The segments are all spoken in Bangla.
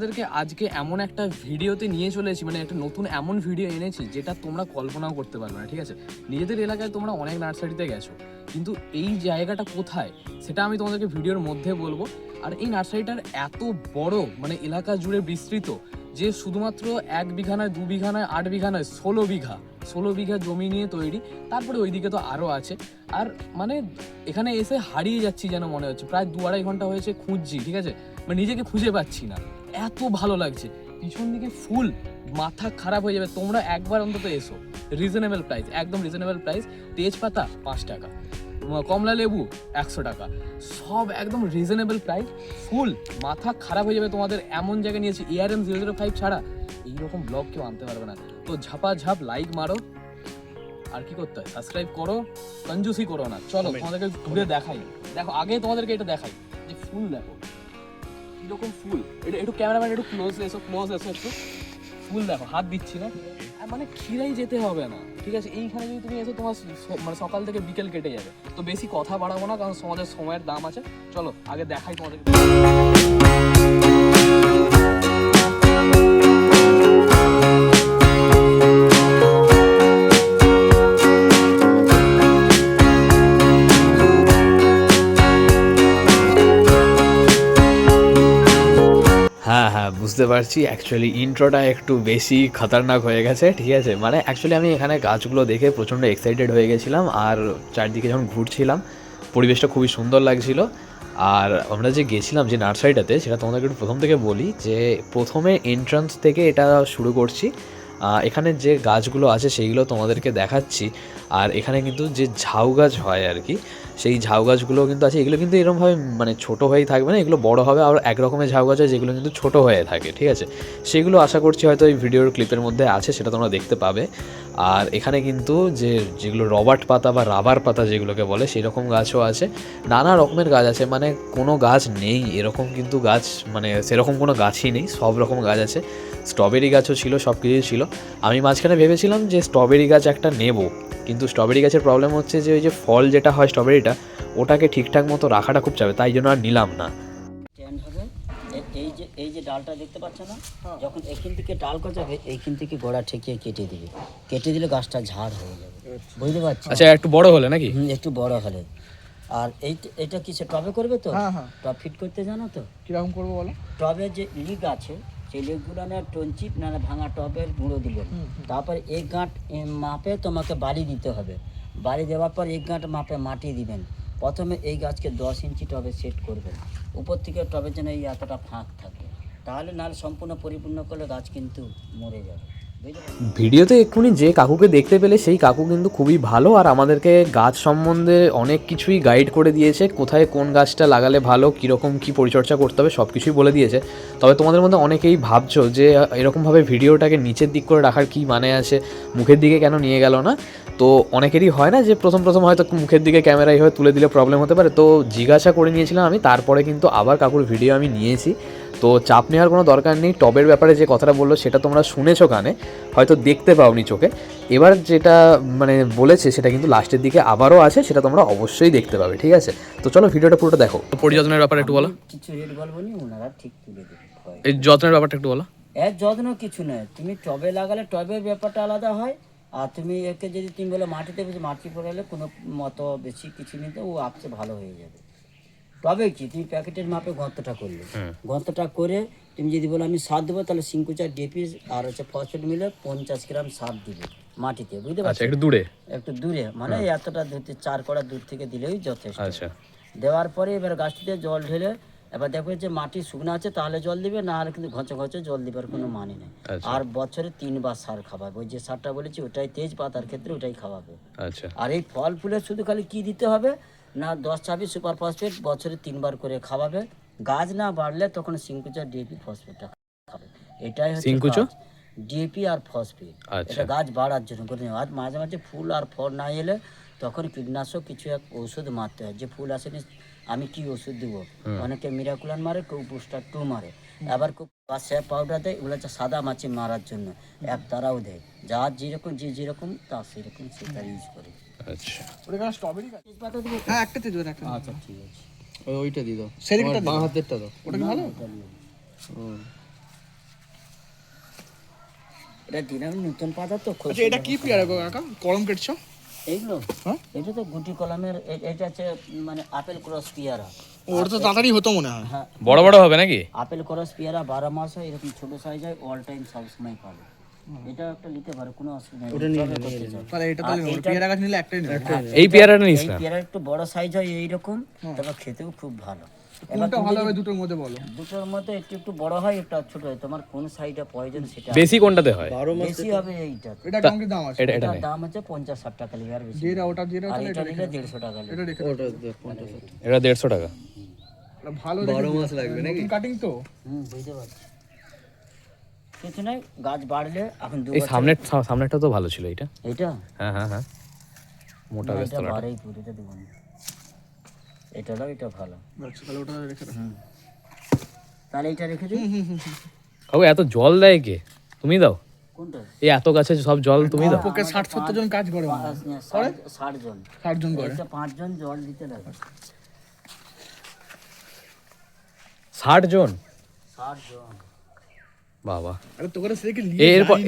তোমাদেরকে আজকে এমন একটা ভিডিওতে নিয়ে চলেছি, মানে একটা নতুন এমন ভিডিও এনেছি যেটা তোমরা কল্পনাও করতে পারবে না। ঠিক আছে, নিজেদের এলাকায় তোমরা অনেক নার্সারিতে গেছো, কিন্তু এই জায়গাটা কোথায় সেটা আমি তোমাদেরকে ভিডিওর মধ্যে বলবো। আর এই নার্সারিটার এত বড়, মানে এলাকা জুড়ে বিস্তৃত, যে শুধুমাত্র 1 বিঘা নয়, 2 বিঘা নয়, 8 বিঘা নয়, 16 বিঘা জমি নিয়ে তৈরি। তারপরে ওইদিকে তো আরও আছে। আর মানে এখানে এসে হারিয়ে যাচ্ছি যেন মনে হচ্ছে, প্রায় 2-2.5 ঘন্টা হয়েছে খুঁজছি। ঠিক আছে, মানে নিজেকে খুঁজে পাচ্ছি না, এত ভালো লাগছে। পিছন দিকে ফুল, মাথা খারাপ হয়ে যাবে। তোমরা একবার অন্তত এসো, রিজনেবল প্রাইস, একদম রিজনেবল প্রাইস। তেজপাতা 5 টাকা, কমলা লেবু 100 টাকা, সব একদম রিজনেবল প্রাইস। ফুল, মাথা খারাপ হয়ে যাবে তোমাদের, এমন জায়গায় নিয়েছি। ARM 005 ছাড়া এইরকম ব্লগ কেউ আনতে পারবে না। তো ঝাপাঝাপ লাইক মারো, আর কি করতে হয়, সাবস্ক্রাইব করো, কঞ্জুসি করো না। চলো তোমাদেরকে ঘুরে দেখাই। দেখো আগে তোমাদেরকে এটা দেখাই যে ফুল দেখো কিরকম ফুল। এটা একটু ক্যামেরাম্যান একটু ক্লোজ এসো একটু। ফুল দেখো, হাত দিচ্ছি না, মানে খিরাই যেতে হবে না। ঠিক আছে, এইখানে যদি তুমি এসো তোমার মানে সকাল থেকে বিকেল কেটে যাবে। তো বেশি কথা বাড়াবো না, কারণ সমাজের সময়ের দাম আছে। চলো আগে দেখাই তোমাদেরকে। হ্যাঁ বুঝতে পারছি, অ্যাকচুয়ালি ইন্ট্রোটা একটু বেশি খতরনাক হয়ে গেছে। ঠিক আছে, মানে অ্যাকচুয়ালি আমি এখানে গাছগুলো দেখে প্রচণ্ড এক্সাইটেড হয়ে গেছিলাম, আর চারদিকে যখন ঘুরছিলাম পরিবেশটা খুবই সুন্দর লাগছিল। আর আমরা যে গেছিলাম যে নার্সারিটাতে, সেটা তোমাদেরকে একটু প্রথম থেকে বলি যে প্রথমে এন্ট্রান্স থেকে এটা শুরু করছি। এখানে যে গাছগুলো আছে সেইগুলো তোমাদেরকে দেখাচ্ছি। আর এখানে কিন্তু যে ঝাউ গাছ হয় আর কি, সেই ঝাউ গাছগুলো কিন্তু আছে। এগুলো কিন্তু এরকমভাবে মানে ছোটো হয়েই থাকবে না, এগুলো বড় হবে। আর এক রকমের ঝাউ গাছ হয় যেগুলো কিন্তু ছোটো হয়ে থাকে। ঠিক আছে, সেগুলো আশা করছি হয়তো এই ভিডিওর ক্লিপের মধ্যে আছে, সেটা তোমরা দেখতে পাবে। আর এখানে কিন্তু যেগুলো রবার্ট পাতা বা রাবার পাতা যেগুলোকে বলে, সেই রকম গাছও আছে। নানা রকমের গাছ আছে, মানে কোনো গাছ নেই এরকম কিন্তু গাছ, মানে সেরকম কোনো গাছই নেই, সব রকম গাছ আছে। স্ট্রবেরি গাছও ছিল, সব কিছুই ছিল। আমি মাঝখানে ভেবেছিলাম যে স্ট্রবেরি গাছ একটা নেব, কিন্তু স্ট্রবেরি গাছের প্রবলেম হচ্ছে যে ওই যে ফল যেটা হয় স্ট্রবেরিটা, ওটাকে ঠিকঠাক মতো রাখাটা খুব চাবে, তাই জন্য আর নিলাম না। স্ট্যান্ড হবে। এই যে ডালটা দেখতে পাচ্ছ না, যখন এখান থেকে ডাল গজাবে এইখান থেকে গোড়া ঠেকিয়ে কেটে দিলে গাছটা ঝাড় হয়ে যাবে। বুঝতে পারছি? আচ্ছা, একটু বড় হলে নাকি? একটু বড় হলে। আর এইটা কিসে টবে করবে তো? টব ফিট করতে জানো তো? কিরকম করবো বলো? টবে যে লিক আছে, সেই লিকগুলো না টঞ্চিপ না ভাঙা টবের গুঁড়ো দিলেন। তারপর 1 গাঁট মাপে তোমাকে বালি দিতে হবে। বালি দেওয়ার পর 1 গাঁট মাপে মাটি দিবেন। প্রথমে এই গাছকে 10 ইঞ্চি টবে সেট করবেন, উপর থেকে টবের যেন এই এতটা ফাঁক থাকে, তাহলে নাহলে সম্পূর্ণ পরিপূর্ণ করলে গাছ কিন্তু মরে যাবে। ভিডিওতে এক্ষুনি যে কাকুকে দেখতে পেলে, সেই কাকু কিন্তু খুবই ভালো, আর আমাদেরকে গাছ সম্বন্ধে অনেক কিছুই গাইড করে দিয়েছে। কোথায় কোন গাছটা লাগালে ভালো, কীরকম কী পরিচর্যা করতে হবে, সব কিছুই বলে দিয়েছে। তবে তোমাদের মধ্যে অনেকেই ভাবছো যে এরকমভাবে ভিডিওটাকে নিচের দিক করে রাখার কী মানে আছে, মুখের দিকে কেন নিয়ে গেল না। তো অনেকেরই হয় না যে প্রথম হয়তো মুখের দিকে ক্যামেরা এইভাবে তুলে দিলে প্রবলেম হতে পারে। তো জিজ্ঞাসা করে নিয়েছিলাম আমি, তারপরে কিন্তু আবার কাকুর ভিডিও আমি নিয়েছি। তো চাপ নেওয়ার কোনো দরকার নেই। টবের ব্যাপারে যে কথাটা বললো সেটা তোমরা শুনেছো কানে, হয়তো দেখতে পাওনি চোখে। এবার যেটা মানে বলেছে সেটা কিন্তু লাস্টের দিকে আবারও আছে, সেটা তোমরা অবশ্যই দেখতে পাবে। ঠিক আছে, তো চলো ভিডিওটা পুরোটা দেখো। পরিযত্নের ব্যাপারে একটু বলো। কিছু রেট বলবো নি, ওনারা ঠিক তুলে দেবে। এই যত্নের ব্যাপারটা একটু বলো। এর যত্ন কিছু নয়, তুমি টবে লাগালে টবের ব্যাপারটা আলাদা হয়। আর তুমি একে যদি তুমি বলে মাটিতে মাটি পড়ালে কোনো মতো বেশি কিছু নিতে, ও আপসে ভালো হয়ে যাবে। টবে কি তুমি প্যাকেটের মাপে গর্তটা করলে, গর্তটা করে তুমি যদি বলো আমি সার দেবো, তাহলে সিঙ্কুচার ডিপি আর ফসফেট মিলে 50 গ্রাম সার দিবে মাটিতে। বুঝতে পারছো? একটু দূরে মানে এতটা দূর, 4 কড়া দূর থেকে দিলেই যথেষ্ট। দেওয়ার পরে এবার গাছটিতে জল ঢেলে, এবার দেখবে যে মাটি শুকনো আছে তাহলে জল দিবে, না হলে কিন্তু ঘচে জল দিবার কোনো মানে নেই। আর বছরে 3 বার সার খাওয়াবে, ওই যে সারটা বলেছি ওটাই, তেজপাতার ক্ষেত্রে ওটাই খাওয়াবে। আর এই ফল ফুলের শুধু খালি কি দিতে হবে না, 10-26 সুপার ফসফেট বছরে 3 বার করে খাওয়াবে। গাছ না বাড়লে তখন সিঙ্কুচার ডিএপি ফসফেটটা খাবে। এটাই হচ্ছে ডিএপি আর ফসফেট, এটা গাছ বাড়ার জন্য করে নেওয়া। আর মাঝে মাঝে ফুল আর ফল না এলে তখন কীটনাশক কিছু এক ওষুধ মারতে হয়। যে ফুল আসেনি আমি কি ওষুধ দেবো, অনেকে মিরাকুলান মারে, কেউ বুস্টার 2 মারে, আবার কেউ স্যাপ পাউডার দেয়, এগুলো হচ্ছে সাদা মাছি মারার জন্য। এক তারাও দেয়, যার যেরকম তা সেরকম সে তার ইউজ করে। আচ্ছা, ওটা স্ট্রবেরি গাছ? তেজপাতা দেবো? হ্যাঁ, একটা দিয়ে দেবো, একটা। আচ্ছা ঠিক আছে, ওইটা দিয়ে দাও, সেরিংটা বাঁ হাতেরটা দাও। ওটা কি ভালো? এটা দিলাম নতুন পাতা তো খুব আচ্ছা এটা কি পেয়ারা গো কাকা কলম কেটছো? এইগুলো হ্যাঁ? এটা তো গুটি কলমের এটা হচ্ছে মানে আপেল ক্রস পেয়ারা। ওটা তো তাড়াতাড়ি হতো মনে হয়। হ্যাঁ, বড় বড় হবে নাকি? আপেল ক্রস পেয়ারা 12 মাস হয়, এরকম ছোট সাইজ হয়, অল টাইম সব সময় পাবে। এটা একটা নিতে পারো, কোনো অসুবিধা নেই। তবে করতে চাও। তাহলে এটা তাহলে নেবো। পেয়ারা গাছ নিলে একটাই নেবো। এই পেয়ারাটা নিস এই না। পেয়ারা একটু বড় সাইজ হয় এইরকম, তবে খেতেও খুব ভালো। কোনটা ভালো হবে দুটোর মধ্যে বলো? দুটোর মধ্যে একটু একটু বড় হয়, একটা ছোট হয়। তোমার কোন সাইজটা প্রয়োজন সেটা বেশি কোনটাতে হয়? বেশি হবে এইটা। এটা কেমন কি দাম আছে? এটা এটার নেই। দাম হচ্ছে 50-60 টাকা লিটার বেশি। যেটা ওটা আর এটা নিলে 150 টাকা লিটার। এটা রেখে এটা 150 টাকা। এটা ভালো 12 মাস লাগবে নাকি? কাটিং তো বুঝতে পারছি। কিছু নাই, গাছ বাড়লে এখন এই সামনেরটা তো ভালো ছিল এটা। এটা হ্যাঁ মোটা বেশ এটা তলাটা। বাড়াই পুরো, এটা দেবো না। এটাও এটা ভালো। আচ্ছা তাহলে ওটা রেখে দাও। তাহলে এটা রেখে দিই। কাকু এত জল দেয় কে? তুমি দাও? কোনটা? এই এত গাছে সব জল তুমি দাও? ওকে 60-70 জন কাজ করে মনে হয়। 60 জন। 60 জন করে। এটা 5 জন জল দিতে লাগে। 60 জন? 60 জন। বাবা। আরে তো করে সেকে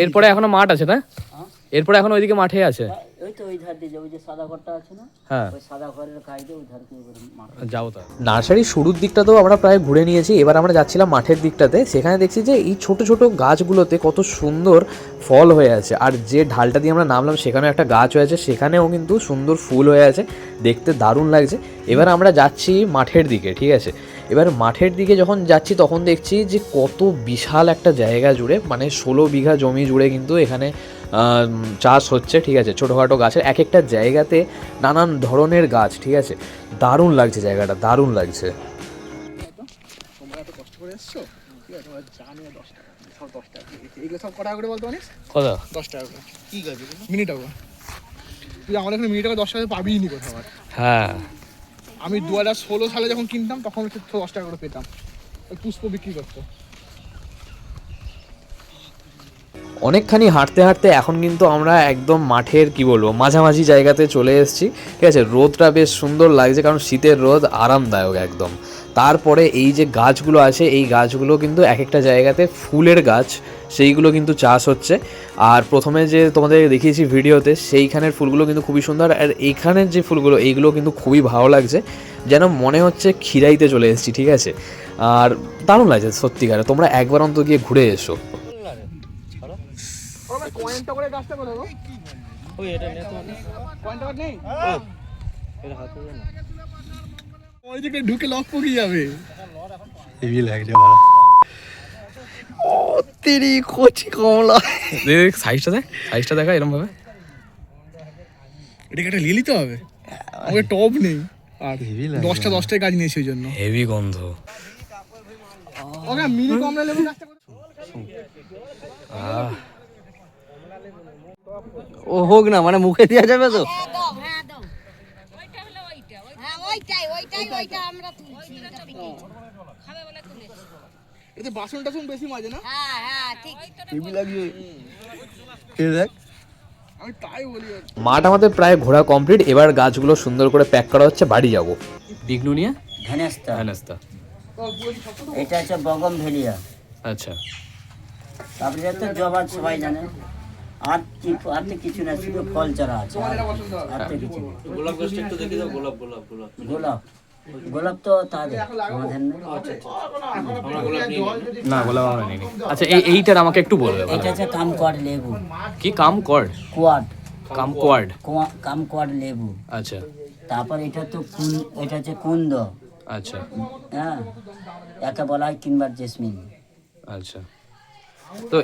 এরপরে এখনো মাঠ আছে না? হ্যাঁ? এরপরে এখনো ওইদিকে মাঠে আছে। ওই তো ওই ধার দিয়ে ওই যে সাদা ঘরটা আছে না, হ্যাঁ ওই সাদা ঘরের কাছে ওই ধার দিয়ে মাঠ। যাও তা। নার্সারির শুরুর দিকটাতেও আমরা প্রায় ঘুরে নিয়েছি, এবার আমরা যাচ্ছিলাম মাঠের দিকটাতে। সেখানে দেখছি যে এই ছোট ছোট গাছগুলোতে কত সুন্দর ফল হয়ে আছে, আর যে ঢালটা দিয়ে আমরা নামলাম সেখানেও একটা গাছ হয়েছে, সেখানেও কিন্তু সুন্দর ফুল হয়ে আছে, দেখতে দারুণ লাগছে। এবার আমরা যাচ্ছি মাঠের দিকে, ঠিক আছে। এবার মাঠের দিকে যখন যাচ্ছি তখন দেখছি যে কত বিশাল একটা জায়গা জুড়ে, মানে 16 বিঘা জমি জুড়ে কিন্তু এখানে চাষ হচ্ছে, ঠিক আছে। ছোটোখাটো গাছের এক একটা জায়গাতে নানান ধরনের গাছ, ঠিক আছে। দারুণ লাগছে জায়গাটা, দারুণ লাগছে। তোমরা এত কষ্ট করে এসছো, ঠিক আছে, তোমরা জানে 10 টাকা সব 10 টাকা এইগুলো সব কত টাকা করে বলতো অনিস? কত? 10 টাকা করে। কি গাছ মিনিট টাকা? তুই আমাদের এখানে মিনিট টাকা 10 টাকা পাবিই নি কোথাও আর। হ্যাঁ আমি 2016 সালে যখন কিনতাম তখন হচ্ছে 10 টাকা করে পেতাম, পুষ্প বিক্রি করতো। অনেকখানি হাঁটতে হাঁটতে এখন কিন্তু আমরা একদম মাঠের কি বলবো মাঝামাঝি জায়গাতে চলে এসেছি, ঠিক আছে। রোদটা বেশ সুন্দর লাগছে, কারণ শীতের রোদ আরামদায়ক একদম। তারপরে এই যে গাছগুলো আছে, এই গাছগুলো কিন্তু এক একটা জায়গাতে ফুলের গাছ, সেইগুলো কিন্তু চাষ হচ্ছে। আর প্রথমে যে তোমাদের দেখিয়েছি ভিডিওতে, সেইখানের ফুলগুলো কিন্তু খুবই সুন্দর, আর এইখানের যে ফুলগুলো এইগুলো কিন্তু খুবই ভালো লাগছে, যেন মনে হচ্ছে খিরাইতে চলে এসেছি, ঠিক আছে। আর দারুণ লাগছে সত্যিকারে, তোমরা একবার অন্তত গিয়ে ঘুরে এসো। ওরা কয়েনটা করে গাছটা করে গো। ওই এটা নে তো কয়েনটা করে নেই। এটা হাতে না। ওই দিকে ঢুকে লক পকি যাবে। হেভি লাগছে ভালো। ও তেরি কোচি কমলা। দেখ সাইজটা দেখা এরকম ভাবে। এটাকে একটা নিয়ে নিতে হবে। আমাকে টপ নেই। আর 10টায় কাজ নিয়েছি ওই জন্য। হেভি গন্ধ। ওকে মিনি কমলা লেবু গাছটা করে। ও হোক না, মানে মুখে দেওয়া যাবে তো? হ্যাঁ দাও ওইটা হলো ওইটা হ্যাঁ ওইটা আমরা তুলছি এটা বিক্রি খাবে বলে তুলেছি এতে বাসন টাসন বেশি মাঝে না? হ্যাঁ ঠিক টিভি লাগিয়ে কে দেখ। আমি তাই বলি। মাঠ আমাদের প্রায় ঘোরা কমপ্লিট, এবার গাছগুলো সুন্দর করে প্যাক করা হচ্ছে, বাড়ি যাবো। বিঘ্নুনিয়া ভেনাস্তা। এটা হচ্ছে বগম ভেলিয়া। আচ্ছা তারপরে এটা তো জবা সবাই জানে। আর তো কিছু না, শুধু ফল চারা আছে, আর তো কিছু না। গোলাপ গাছটা একটু দেখে দাও। গোলাপ তো তাদের আমাদের নেই। না গোলাপ আমরা নিই। আচ্ছা এইটার আমাকে একটু বলবে। এটা হচ্ছে কামকোয়াড লেবু। কি কামকোয়াড? কামকোয়াড লেবু। আচ্ছা তারপর এটা তো এটা হচ্ছে কুন্দ। আচ্ছা হ্যাঁ, একে বলা হয় কিংবার জেসমিন। আচ্ছা। তো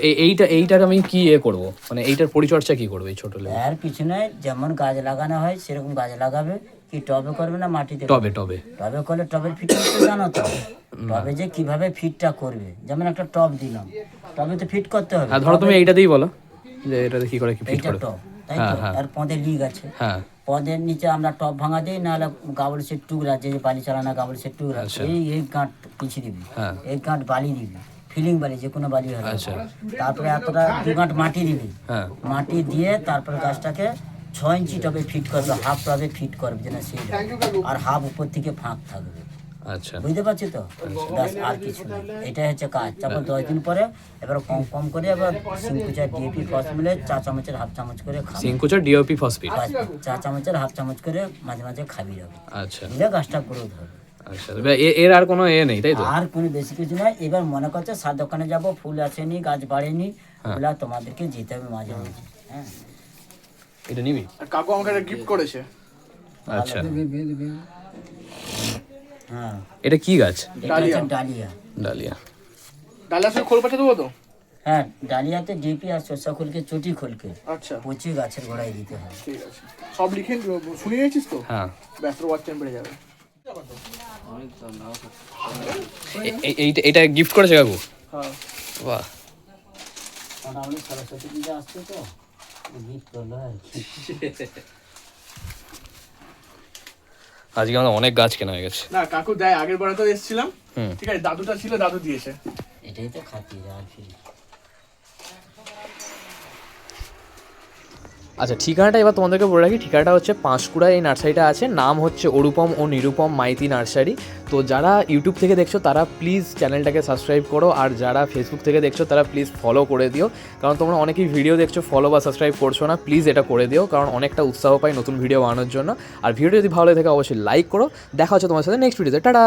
এইটার আমি কি করব, মানে এইটার পরিচর্যা কি করবে এই ছোট লেবু? এর পিছনে যেমন গাছ লাগানো হয় সেরকম গাছ লাগাবে। কি টবে করবে না মাটিতে? টবে করলে টবের ফিট জানো তো? টবে যে কিভাবে ফিটটা করবে, যেমন একটা টব দিলাম, টবে তো ফিট করতে হবে। হ্যাঁ ধরো তুমি এইটাতেই বলো যে এটাতে কি করে কি ফিট এইটা করবে। টব, তাই তো? এর পদে লিগ আছে। হ্যাঁ পদের নিচে আমরা টব ভাঙা দিই, নাহলে গাবলসের টুকরা, যে বালি চালানা গাবলসের টুকরা, এই গাঁট পিছিয়ে দিবি, এই গাঁট বালি দিবি, ফিলিং বালি, যে কোনো বালি হবে। তারপরে এতটা 2 গাঁট মাটি দিবি, মাটি দিয়ে তারপরে গাছটাকে 6 ইঞ্চি টবে ফিট করবে, হাফ টবে ফিট করবে যেন সেই, আর হাফ উপর থেকে ফাঁক থাকবে। আচ্ছা বুঝতে পারছি তো, ব্যাস আর কিছু না, এটাই হচ্ছে কাজ। তারপর 10 দিন পরে এবার কম কম করে এবার সিংকুচা ডিএপি ফস মিলে 4 চামচের হাফ চামচ করে খাবি, সিংকুচার ডিওপি ফসফেট। 4 চামচের হাফ চামচ করে মাঝে মাঝে খাবি যাবে, আচ্ছা দিলে গাছটা গ্রোথ হবে। আচ্ছা এর আর কোনো নেই তাই তো? আর কোনো বেশি কিছু নয়। এবার মনে করছে সার দোকানে যাব, ফুল আসেনি, গাছ বাড়েনি, ওগুলা তোমাদেরকে যেতে হবে মাঝে মাঝে। হ্যাঁ, এটা নিবি? আর কাকু আমাকে একটা গিফট করেছে। আচ্ছা হ্যাঁ, এটা কি গাছ? এটা হচ্ছে ডালিয়া। ডালিয়া। ডালিয়া সঙ্গে খোল পাঠা দেবো তো? হ্যাঁ, ডালিয়াতে ডিপি আর শস্য খোলকে চটি খোলকে আচ্ছা পচি গাছের গোড়ায় দিতে হয়। ঠিক আছে, সব লিখে শুনে নিয়েছিস তো? হ্যাঁ ব্যাস ওয়াচ টাইম বেড়ে যাবে। এইটা গিফট করেছে কাকু? হ্যাঁ বাহ। কারণ আমি সরস্বতী পূজা আসছে তো, গিফট করলো আর কি। আজকে আমাদের অনেক গাছ কেনা হয়ে গেছে। না কাকু দেয়, আগের বারে তো এসেছিলাম, হুম। ঠিক আছে, দাদুটা ছিল, দাদু দিয়েছে। এটাই তো খাতির আর কি। আচ্ছা ঠিকানাটা এবার তোমাদেরকে বলে রাখি। ঠিকানাটা হচ্ছে পাঁশকুড়ায় এই নার্সারিটা আছে, নাম হচ্ছে অরূপম ও নিরুপম মাইতি নার্সারি। তো যারা ইউটিউব থেকে দেখছো তারা প্লিজ চ্যানেলটাকে সাবস্ক্রাইব করো, আর যারা ফেসবুক থেকে দেখছো তারা প্লিজ ফলো করে দিও, কারণ তোমরা অনেকেই ভিডিও দেখছো ফলো বা সাবস্ক্রাইব করছো না, প্লিজ এটা করে দিও, কারণ অনেকটা উৎসাহ পাই নতুন ভিডিও বানানোর জন্য। আর ভিডিও যদি ভালো লাগে থাকে অবশ্যই লাইক করো। দেখা হচ্ছে তোমার সাথে নেক্সট ভিডিওতে, টাটা।